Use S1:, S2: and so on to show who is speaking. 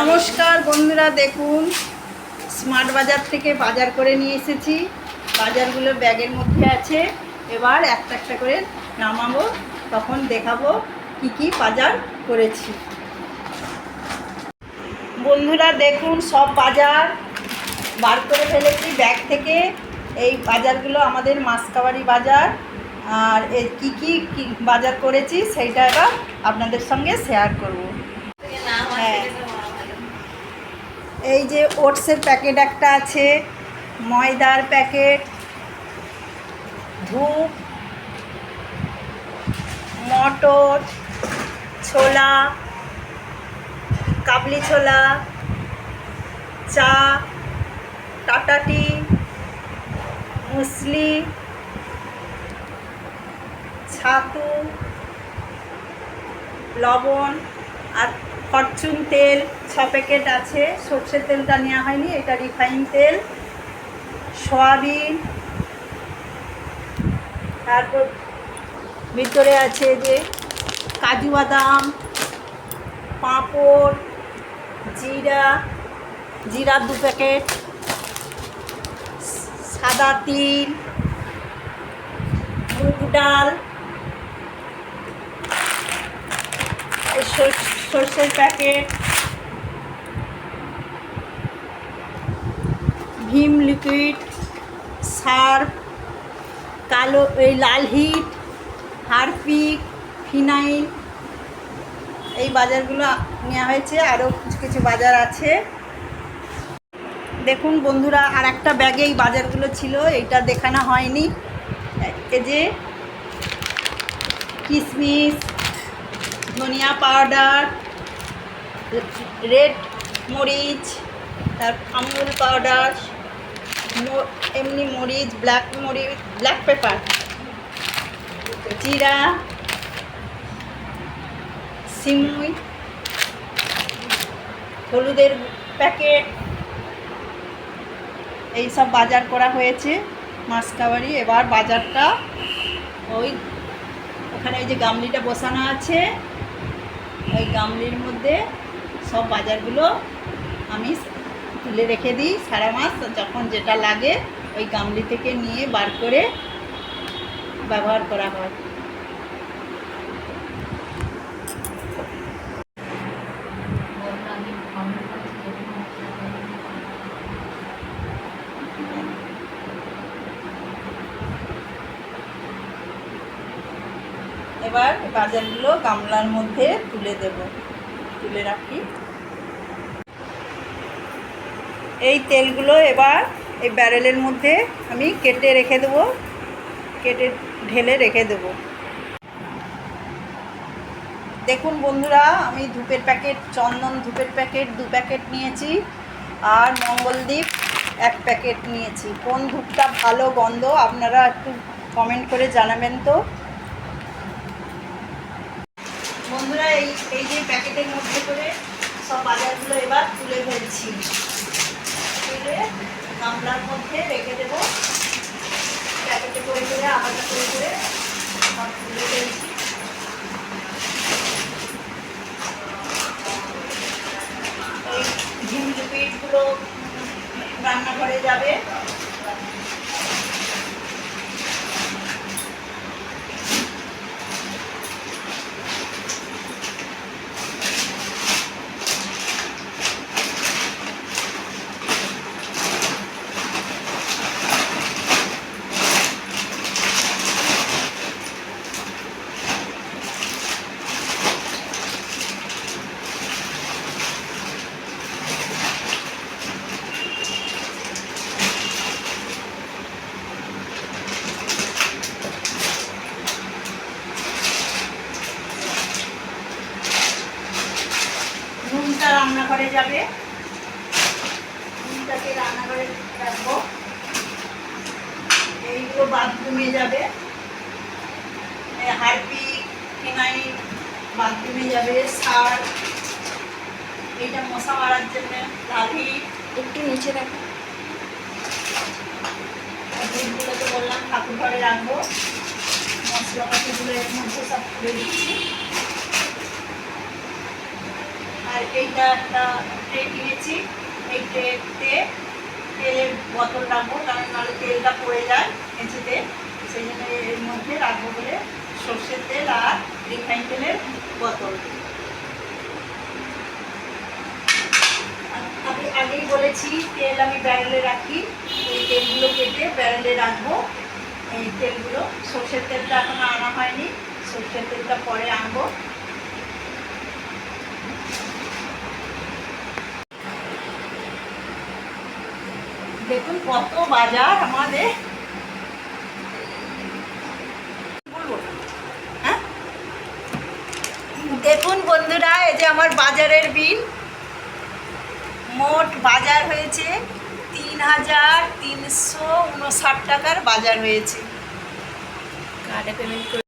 S1: নমস্কার বন্ধুরা, দেখুন স্মার্ট বাজার থেকে বাজার করে নিয়ে এসেছি। বাজারগুলো ব্যাগের মধ্যে আছে। এবার একটা একটা করে নামাবো, তখন দেখাবো কি কি বাজার করেছি। বন্ধুরা দেখুন, সব বাজার বার করে ফেলেছি ব্যাগ থেকে। এই বাজারগুলো আমাদের মাসকাবারি বাজার। আর এর কি কি বাজার করেছি সেইটা এবার আপনাদের সঙ্গে শেয়ার করব। হ্যাঁ, এই যে ওটসের প্যাকেট একটা আছে, ময়দার প্যাকেট, ধূপ, মটর, ছোলা, কাবলি ছোলা, চা, টাটা টি, মুসলি, ছাতু, লবণ আর ফরচুন তেল 6 প্যাকেট আছে। সর্ষের তেলটা নেওয়া হয়নি, এটা রিফাইন তেল, সয়াবিন, তারপর ভিতরে আছে যে কাজু বাদাম, পাঁপড়, জিরা 2 প্যাকেট, সাদা তিল, মুগ ডাল, সর্ষের প্যাকেট, ভিম লিকুইড, সার্ফ, কালো লাল হিট, হারপিক, ফিনাইল। এই বাজারগুলো নেওয়া হয়েছে। আরও কিছু কিছু বাজার আছে। দেখুন বন্ধুরা, আর একটা ব্যাগে এই বাজারগুলো ছিল, এইটা দেখানো হয়নি। এই যে কিশমিশ, ধনিয়া পাউডার, রেড মরিচ, তার আমুল পাউডার, এমনি মরিচ, ব্ল্যাক পেপার, জিরা, সিমুই, হলুদের প্যাকেট, এই সব বাজার করা হয়েছে মাসকাবারি। এবার বাজারটা ওখানে ওই যে গামলিটা বসানো আছে, ওই গামলির মধ্যে সব বাজারগুলো আমি তুলে রেখে দিই। সারা মাস যখন যেটা লাগে ওই গামলি থেকে নিয়ে বার করে ব্যবহার করা হয়। এবার বাজারগুলো গামলার মধ্যে তুলে রাখি। এই তেলগুলো এবার এই ব্যারেলের মধ্যে আমি কেটে ঢেলে রেখে দেবো। দেখুন বন্ধুরা, আমি ধূপের প্যাকেট, চন্দন ধূপের প্যাকেট 2 প্যাকেট নিয়েছি, আর মঙ্গলদ্বীপ 1 প্যাকেট নিয়েছি। কোন ধূপটা ভালো গন্ধ আপনারা একটু কমেন্ট করে জানাবেন তো। বন্ধুরা, এই যে প্যাকেটের মধ্যে করে সব বাজারগুলো এবার তুলে ফেলছি। তুলে গামলার মধ্যে রেখে দেবো। প্যাকেটে করে আলাদা করে সব তুলে ফেলছি। এই ঝিম লিকুইডগুলো রান্নাঘরে যাবে। নুনটা রান্নাঘরে যাবে, নুনটাকে রান্নাঘরে রাখবো। এইগুলো বাথরুমে যাবে। হারপিক, ফিনাইল বাথরুমে যাবে। সার, এইটা মশা মারার জন্য লাভি, একটু নিচে রাখো। দুধগুলো তো বললাম ঠাকুর ঘরে রাখবো। মশলাপাতিগুলো এর মধ্যে সব তুলে দিচ্ছি। আর এইটা একটা ট্রে কিনেছি, এই ট্রেতে তেলের বোতল রাখবো, কারণ নাহলে তেলটা পড়ে যায় মেঝেতে, সেই জন্য এর মধ্যে রাখবো বলে সর্ষের তেল আর রিফাইন তেলের বোতল। আমি আগেই বলেছি তেল আমি ব্যারেলে রাখি, এই তেলগুলো কেটে ব্যারেলে রাখবো। এই তেলগুলো, সর্ষের তেলটা এখনো আনা হয়নি, সর্ষের তেলটা পরে আনবো। দেখুন কত বাজার আমাদের, হ্যাঁ দেখুন বন্ধুরা, এই যে আমার বাজারের বিল, মোট বাজার হয়েছে 3,359 টাকার বাজার হয়েছে। কার্ডে পেমেন্ট